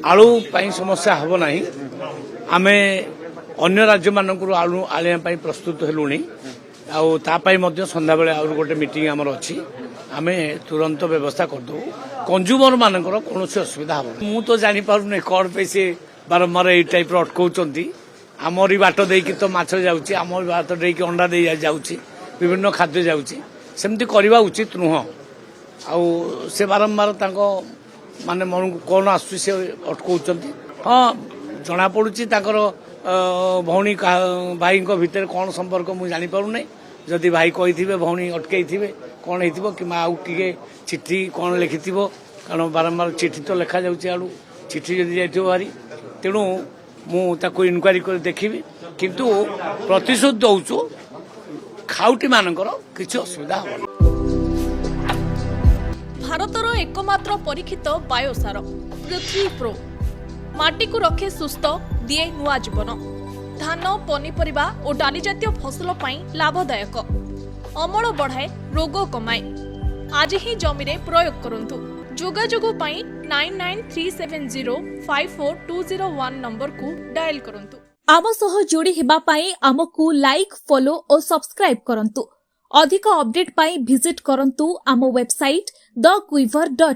आलू समस्या हम ना आम अन्य राज्य मानक आलू आने प्रस्तुत हेलुणी सन्ध्या बेले आउ गोटे मीटिंग आमर अच्छी आम तुरंत व्यवस्था करदे कंज्यूमर मानकर कौन असुविधा हम मु तो जापारे कौन पे सी बारंबार यही टाइप अटकाउंट आमरी बाट देकी तो माछ जाऊँगी आम बाट देकी अंडा दे जाऊँगी विभिन्न खाद्य जाऊँगी सेमती करवा उचित नुह आउ से बारंबार माने मन को कौन आसुची से अटकाउंट हाँ जना पड़ुची भौणी भाई भितर कौन संपर्क मुझे जानीपारूना जदि भाई कही भौणी अटकई थे कौन हो कि आउ टे चिठी कौन लिखि कारण बारंबार चिठी तो लिखा जाऊँगी आड़ू चिठी जदि जाइए भारी तेणु मुझे इनक्वारी कर देखी किंतु प्रतिशोध दौचु खाउटी मानकर किसी असुविधा हम भारतर एकमात्र परीक्षित बायोसार पृथ्वी प्रो माटी को रखे सुस्थ दिए नुआ जीवन धान पनीपरिबा और डाली जातीय फसल पाई लाभदायक अमल बढ़ाए रोग कमाए आज ही जमीरे प्रयोग करंतु जोगाजोग पाई 9937054201 नंबर को डायल करंतु आम सह जोड़ी हेबा पाई आमको लाइक फॉलो और सब्सक्राइब करंतु अधिक अपडेट पाई विजिट करंतु आम वेबसाइट thequiver.in